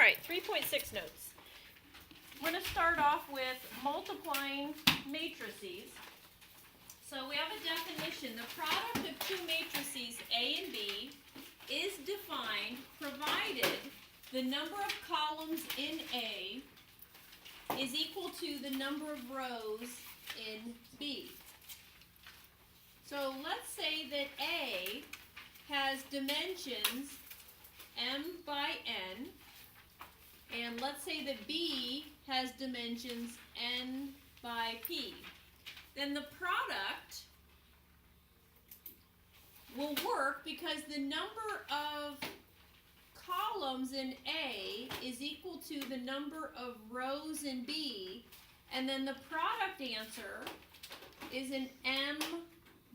right, 3.6 notes. We're going to start off with multiplying matrices. So we have a definition. The product of two matrices A and B is defined provided the number of columns in A is equal to the number of rows in B. So let's say that A has dimensions m by n, and let's say that B has dimensions n by p. Then the product will work because the number of columns in A is equal to the number of rows in B, and then the product answer is an m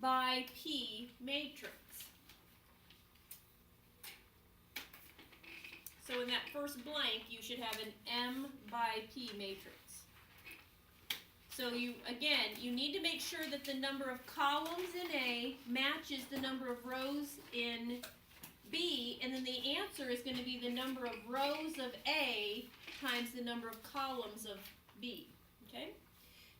by p matrix. So in that first blank, you should have an m by p matrix. So you need to make sure that the number of columns in A matches the number of rows in B, and then the answer is going to be the number of rows of A times the number of columns of B. Okay?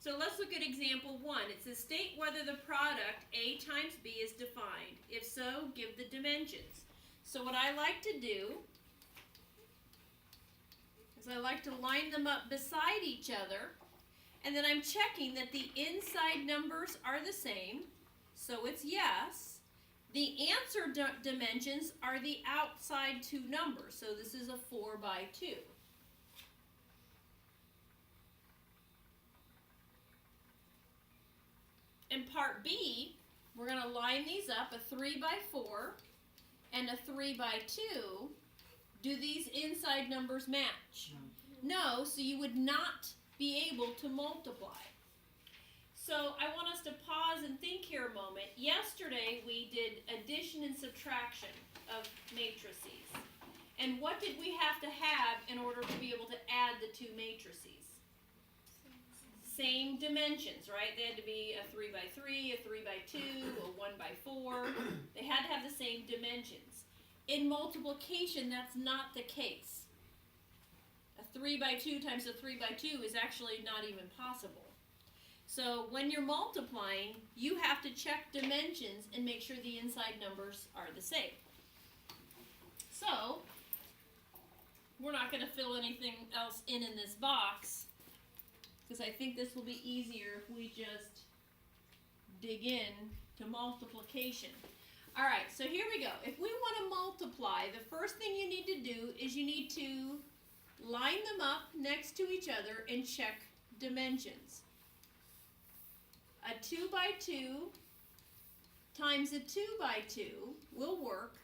So let's look at example 1. It says state whether the product A times B is defined. If so, give the dimensions. So what I like to do is I like to line them up beside each other, and then I'm checking that the inside numbers are the same, so it's yes. The answer dimensions are the outside two numbers, so this is a 4 by 2. In part B, we're going to line these up, a 3 by 4 and a 3 by 2. Do these inside numbers match? No, so you would not be able to multiply. So I want us to pause and think here a moment. Yesterday we did addition and subtraction of matrices. And what did we have to have in order to be able to add the two matrices? Same dimensions, right? They had to be a 3 by 3, a 3 by 2, a 1 by 4. They had to have the same dimensions. In multiplication, that's not the case. A 3 by 2 times a 3 by 2 is actually not even possible. So when you're multiplying, you have to check dimensions and make sure the inside numbers are the same. So we're not going to fill anything else in this box, because I think this will be easier if we just dig in to multiplication. All right, so here we go. If we want to multiply, the first thing you need to do is you need to line them up next to each other and check dimensions. A 2 by 2 times a 2 by 2 will work.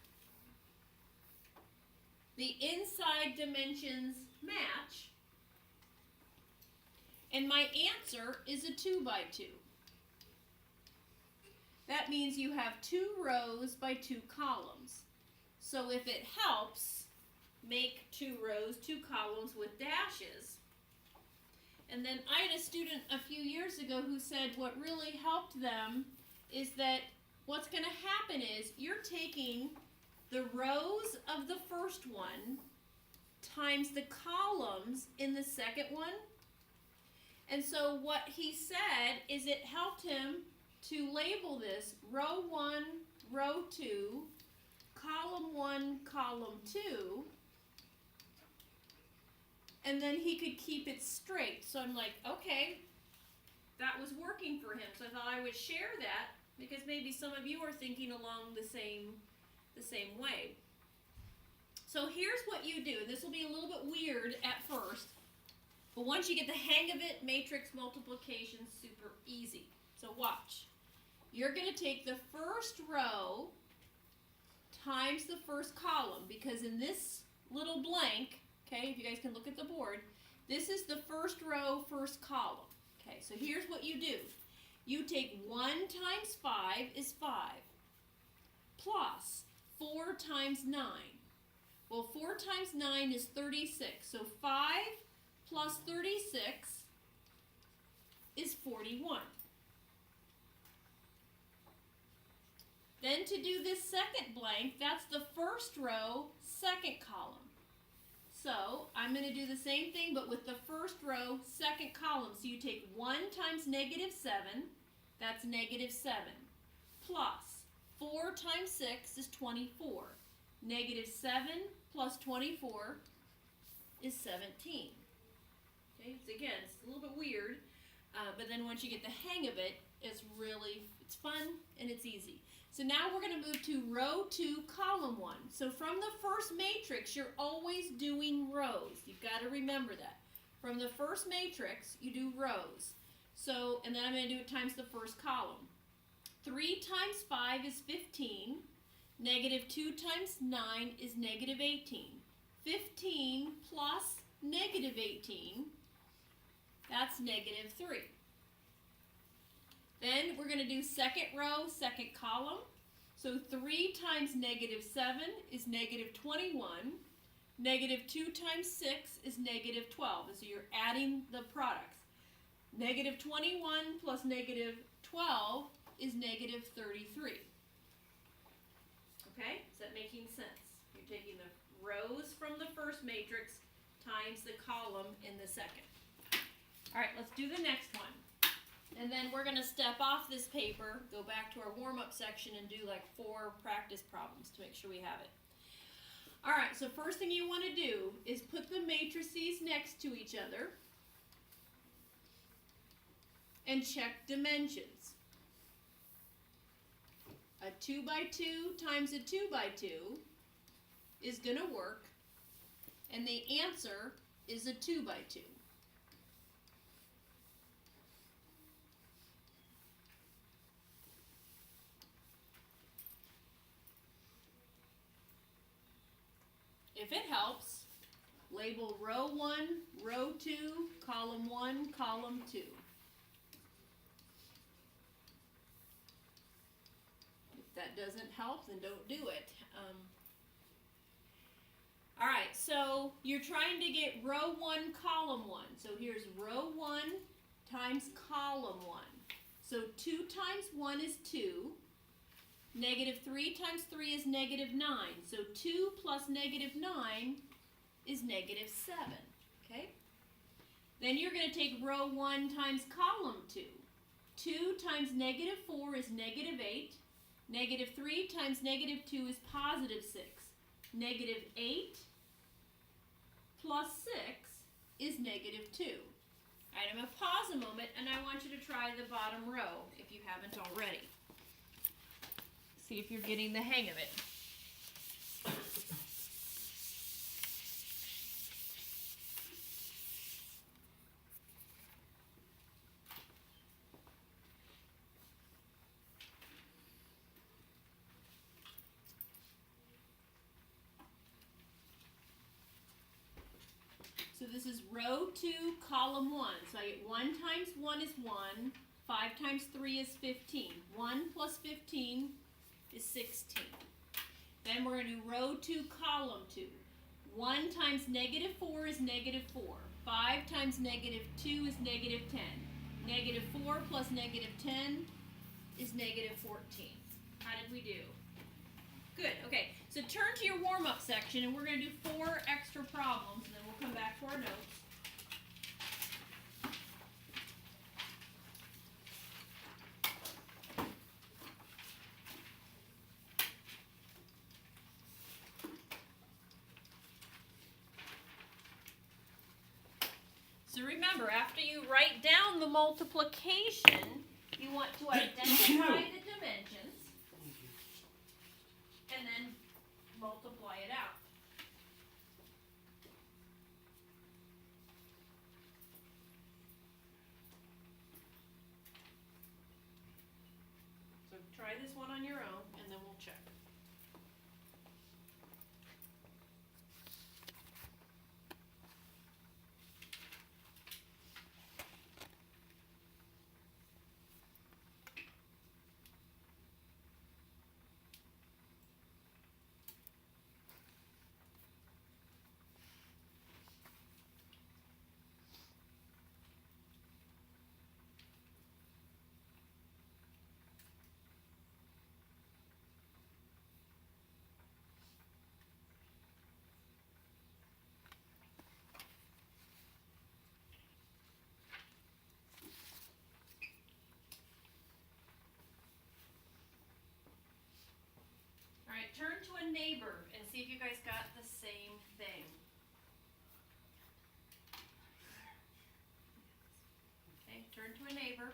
The inside dimensions match. And my answer is a 2 by 2. That means you have 2 rows by 2 columns. So if it helps, make 2 rows, 2 columns with dashes. And then I had a student a few years ago who said what really helped them is that what's going to happen is you're taking the rows of the first one times the columns in the second one. And so what he said is it helped him to label this row 1, row 2, column 1, column 2, and then he could keep it straight. So I'm like, okay, that was working for him. So I thought I would share that because maybe some of you are thinking along the same way. So here's what you do. This will be a little bit weird at first, but once you get the hang of it, matrix multiplication is super easy. So watch. You're going to take the first row times the first column, because in this little blank, okay, if you guys can look at the board, this is the first row, first column. Okay, so here's what you do. You take 1 times 5 is 5, plus 4 times 9. Well, 4 times 9 is 36, so 5 plus 36 is 41. Then to do this second blank, that's the first row, second column. So I'm going to do the same thing, but with the first row, second column. So you take 1 times -7, that's -7, plus 4 times 6 is 24. -7 plus 24 is 17. Okay, so again, it's a little bit weird, but then once you get the hang of it, it's fun and it's easy. So now we're going to move to row 2, column 1. So from the first matrix, you're always doing rows. You've got to remember that. From the first matrix, you do rows. So, and then I'm going to do it times the first column. 3 times 5 is 15. -2 times 9 is -18. 15 plus -18, that's -3. Then we're going to do second row, second column. So 3 times -7 is -21. -2 times 6 is -12. And so you're adding the products. -21 plus -12 is -33. Okay, is that making sense? You're taking the rows from the first matrix times the column in the second. All right, let's do the next one. And then we're going to step off this paper, go back to our warm-up section, and do like 4 practice problems to make sure we have it. All right, so first thing you want to do is put the matrices next to each other and check dimensions. A 2 by 2 times a 2 by 2 is going to work, and the answer is a 2 by 2. If it helps, label row 1, row 2, column 1, column 2. If that doesn't help, then don't do it. All right, so you're trying to get row 1, column 1. So here's row 1 times column 1. So 2 times 1 is 2. -3 times 3 is -9. So 2 plus -9 is -7. Okay? Then you're going to take row 1 times column 2. 2 times -4 is -8. -3 times -2 is +6. -8 plus 6 is -2. All right, I'm going to pause a moment, and I want you to try the bottom row if you haven't already. See if you're getting the hang of it. So this is row 2, column 1. So I get 1 times 1 is 1. 5 times 3 is 15. 1 plus 15 is 16. Then we're going to do row 2, column 2. 1 times -4 is -4. 5 times -2 is -10. -4 plus -10 is -14. How did we do? Good. Okay. So turn to your warm-up section, and we're going to do 4 extra problems, and then we'll come back to our notes. So remember, after you write down the multiplication, you want to identify the dimensions and then multiply it out. So try this one on your own, and then we'll check. turn to a neighbor.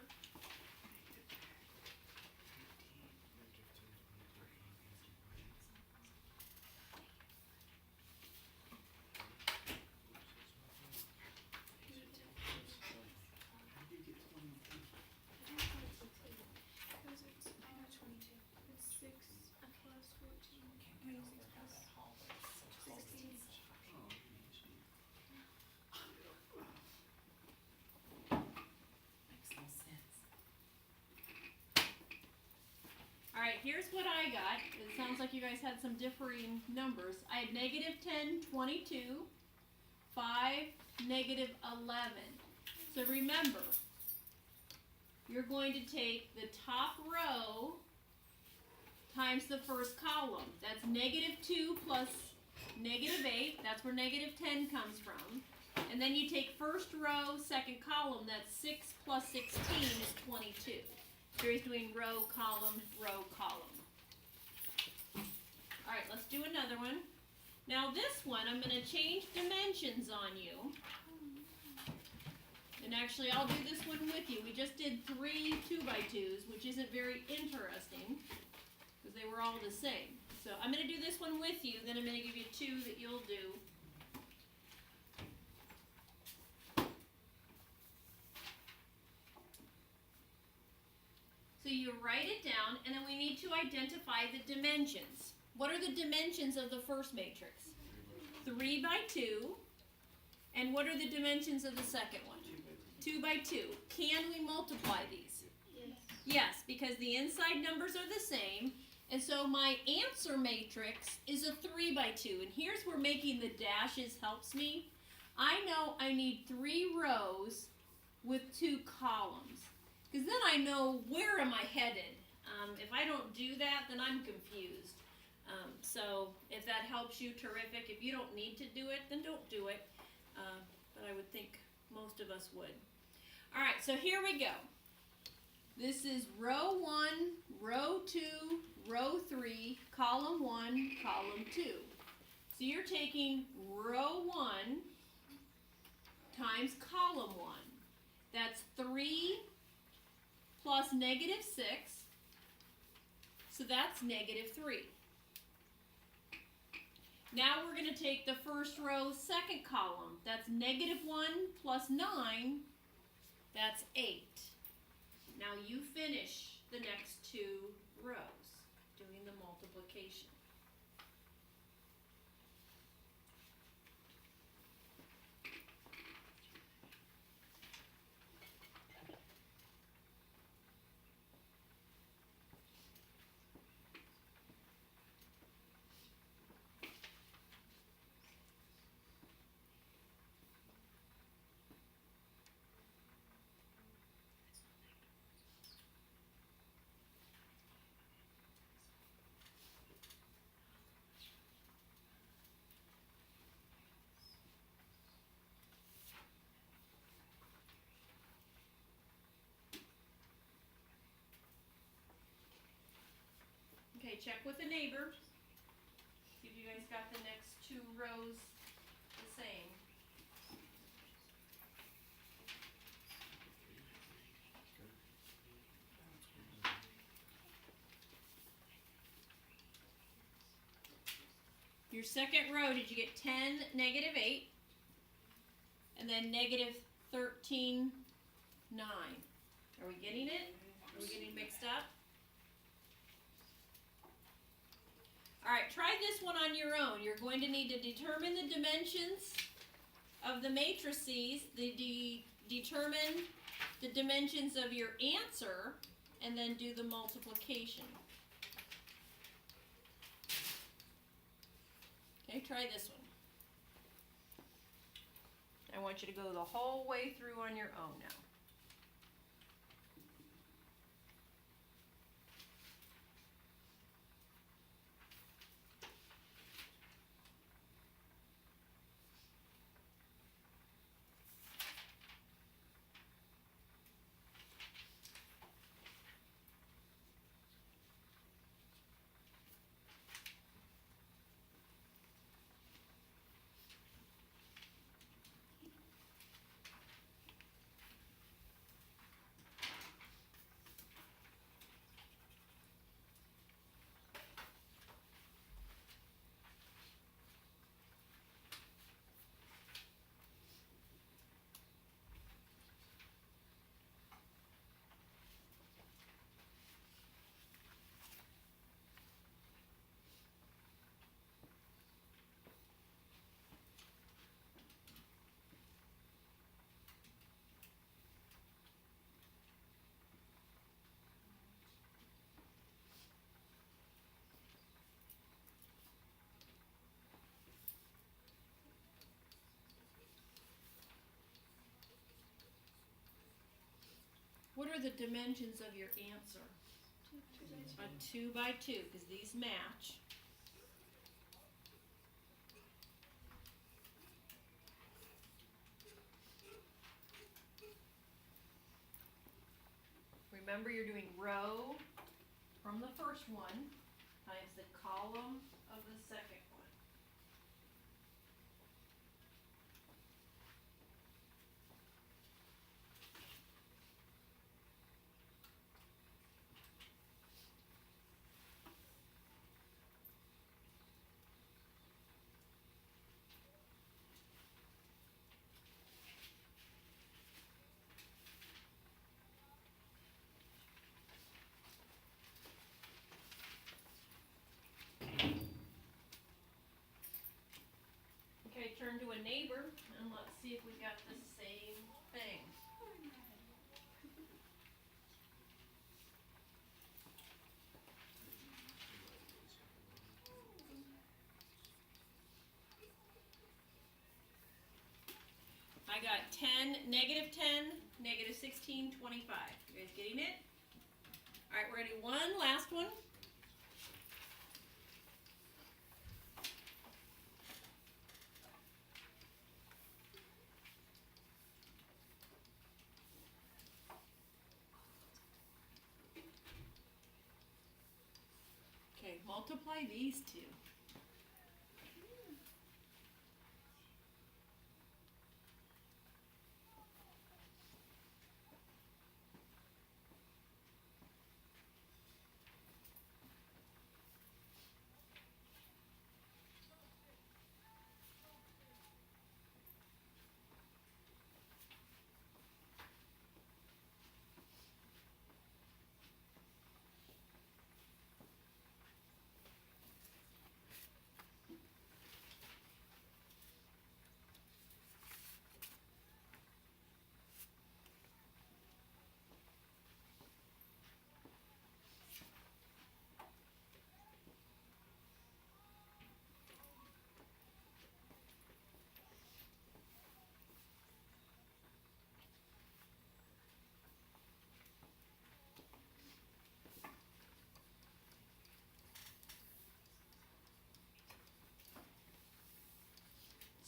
Alright, here's what I got. It sounds like you guys had some differing numbers. I had negative 10, 22, 5, negative 11. So remember, you're going to take the top row times the first column. That's negative 2 plus negative 8. That's where negative 10 comes from. And then you take first row, second column. That's 6 plus 16 is 22. So he's doing row, column, row, column. Alright, let's do another one. Now this one, I'm going to change dimensions on you. And actually, I'll do this one with you. We just did 3 2x2s, which isn't very interesting, because they were all the same. So I'm going to do this one with you, then I'm going to give you 2 that you'll do. So you write it down, and then we need to identify the dimensions. What are the dimensions of the first matrix? 3 by 2. And what are the dimensions of the second one? 2 by 2. Can we multiply these? Yes. Yes, because the inside numbers are the same. And so my answer matrix is a 3 by 2. And here's where making the dashes helps me. I know I need 3 rows with 2 columns. Because then I know where am I headed. If I don't do that, then I'm confused. So if that helps you, terrific. If you don't need to do it, then don't do it. But I would think most of us would. All right, so here we go. This is row 1, row 2, row 3, column 1, column 2. So you're taking row 1 times column 1. That's 3 plus negative 6. So that's negative 3. Now we're going to take the first row, second column. That's negative 1 plus 9. That's 8. Now you finish the next 2 rows doing the multiplication. Okay, check with the neighbor. See if you guys got the next 2 rows the same. Your second row, did you get 10, negative 8? And then negative 13, 9. Are we getting it? Are we getting mixed up? Alright, try this one on your own. You're going to need to determine the dimensions of the matrices, determine the dimensions of your answer, and then do the multiplication. Okay, try this one. I want you to go the whole way through on your own now. What are the dimensions of your answer? 2 by 2. A 2 by 2, because these match. Remember, you're doing row from the first one times the column of the second one. Okay, turn to a neighbor and let's see if we got the same thing. I got 10, negative 10, negative 16, 25. You guys getting it? All right, we're gonna do one last one. Okay, multiply these two.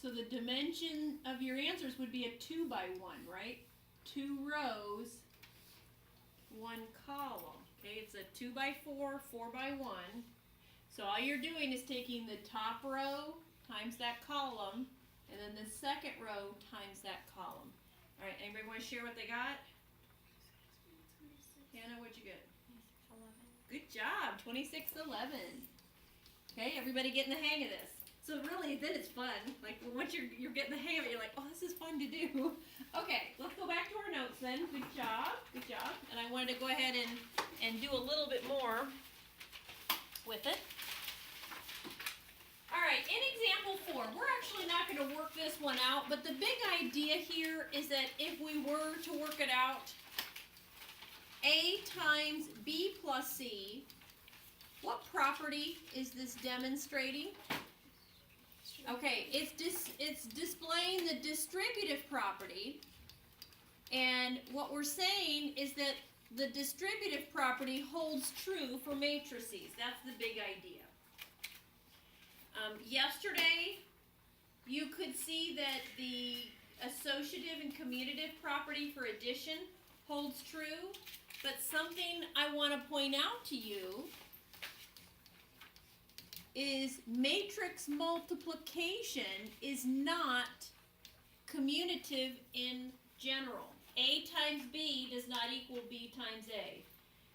So the dimension of your answers would be a 2 by 1, right? 2 rows, 1 column. Okay, it's a 2 by 4, 4 by 1. So all you're doing is taking the top row times that column, and then the second row times that column. All right, anybody want to share what they got? Hannah, what'd you get? 2611. Good job, 2611. Okay, everybody getting the hang of this. So really, then it's fun. Like once you're getting the hang of it, you're like, oh, this is fun to do. Okay, let's go back to our notes then. Good job, good job. And I wanted to go ahead and do a little bit more with it. All right, in example 4, we're actually not going to work this one out, but the big idea here is that if we were to work it out, A times B plus C, what property is this demonstrating? Okay, it's displaying the distributive property, and what we're saying is that the distributive property holds true for matrices. That's the big idea. Yesterday, you could see that the associative and commutative property for addition holds true, but something I want to point out to you is matrix multiplication is not commutative in general. A times B does not equal B times A.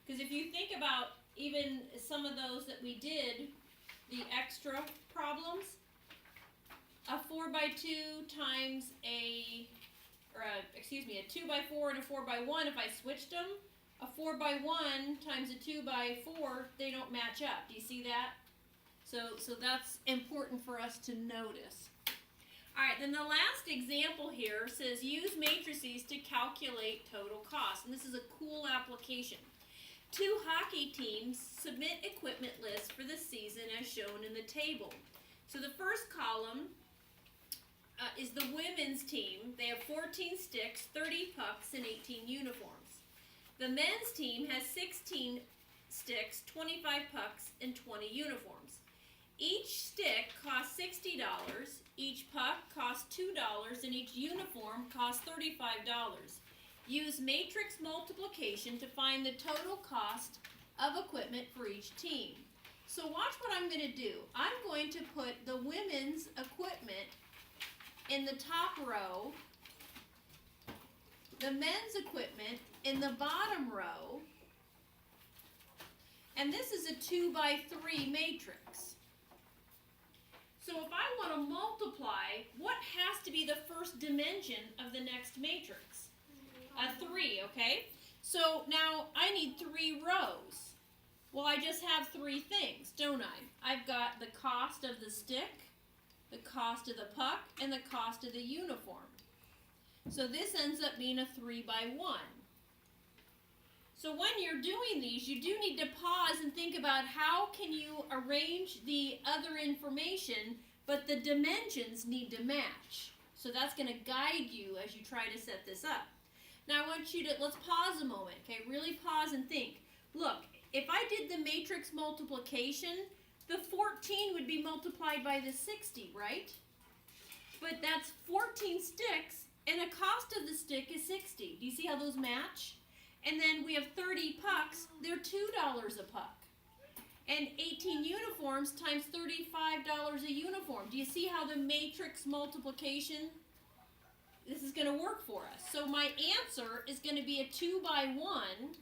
Because if you think about even some of those that we did, the extra problems, a 4 by 2 times a 2 by 4 and a 4 by 1, if I switched them, a 4 by 1 times a 2 by 4, they don't match up. Do you see that? So that's important for us to notice. All right, then the last example here says use matrices to calculate total cost. And this is a cool application. 2 hockey teams submit equipment lists for the season as shown in the table. So the first column is the women's team. They have 14 sticks, 30 pucks, and 18 uniforms. The men's team has 16 sticks, 25 pucks, and 20 uniforms. Each stick costs $60, each puck costs $2, and each uniform costs $35. Use matrix multiplication to find the total cost of equipment for each team. So watch what I'm going to do. I'm going to put the women's equipment in the top row, the men's equipment in the bottom row, and this is a 2 by 3 matrix. So if I want to multiply, what has to be the first dimension of the next matrix? A 3, okay? So now I need 3 rows. Well, I just have 3 things, don't I? I've got the cost of the stick, the cost of the puck, and the cost of the uniform. So this ends up being a 3 by 1. So when you're doing these, you do need to pause and think about how can you arrange the other information, but the dimensions need to match. So that's going to guide you as you try to set this up. Now I want you to, let's pause a moment, okay? Really pause and think. Look, if I did the matrix multiplication, the 14 would be multiplied by the 60, right? But that's 14 sticks, and the cost of the stick is 60. Do you see how those match? And then we have 30 pucks, they're $2 a puck. And 18 uniforms times $35 a uniform. Do you see how the matrix multiplication, this is going to work for us? So my answer is going to be a 2 by 1.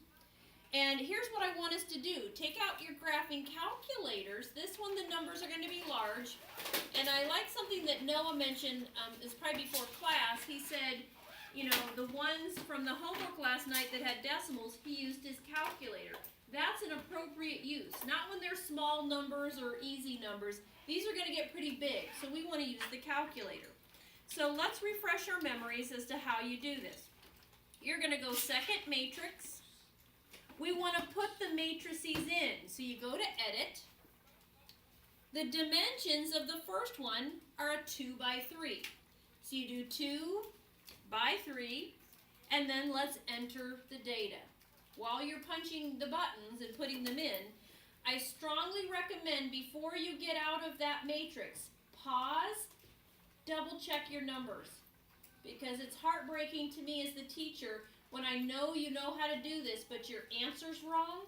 And here's what I want us to do. Take out your graphing calculators. This one, the numbers are going to be large. And I like something that Noah mentioned, is probably before class. He said, you know, the ones from the homework last night that had decimals, he used his calculator. That's an appropriate use. Not when they're small numbers or easy numbers. These are going to get pretty big, so we want to use the calculator. So let's refresh our memories as to how you do this. You're going to go second matrix. We want to put the matrices in. So you go to edit. The dimensions of the first one are a 2 by 3. So you do 2 by 3, and then let's enter the data. While you're punching the buttons and putting them in, I strongly recommend before you get out of that matrix, pause, double check your numbers. Because it's heartbreaking to me as the teacher when I know you know how to do this, but your answer's wrong,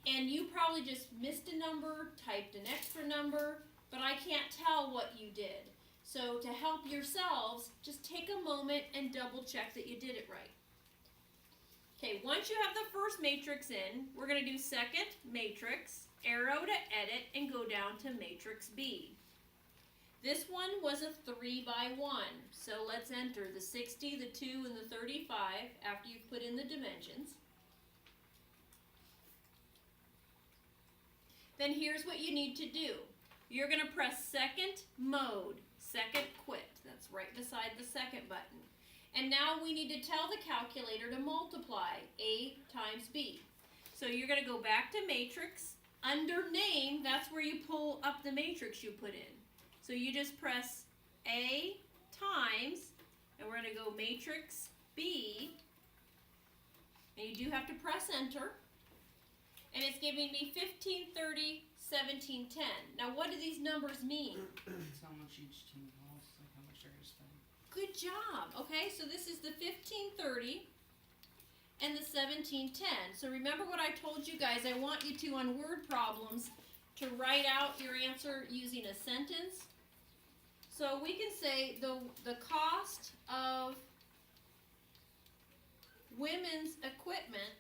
and you probably just missed a number, typed an extra number, but I can't tell what you did. So to help yourselves, just take a moment and double check that you did it right. Okay, once you have the first matrix in, we're going to do second matrix, arrow to edit, and go down to matrix B. This one was a 3 by 1, so let's enter the 60, the 2, and the 35 after you've put in the dimensions. Then here's what you need to do. You're going to press second mode. Second quit. That's right beside the second button. And now we need to tell the calculator to multiply A times B. So you're going to go back to matrix. Under name, that's where you pull up the matrix you put in. So you just press A times, and we're going to go matrix B. And you do have to press enter. And it's giving me 15, 30, 17, 10. Now what do these numbers mean? It's how much each team costs, like how much they're going to spend. Good job. Okay, so this is the 1530 and the 1710. So remember what I told you guys. I want you to, on word problems, to write out your answer using a sentence. So we can say the cost of women's equipment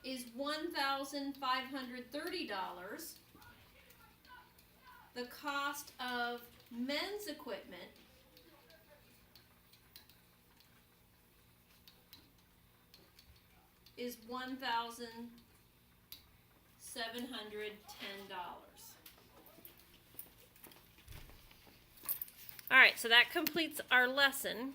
is $1,530. The cost of men's equipment is $1,710. All right, so that completes our lesson.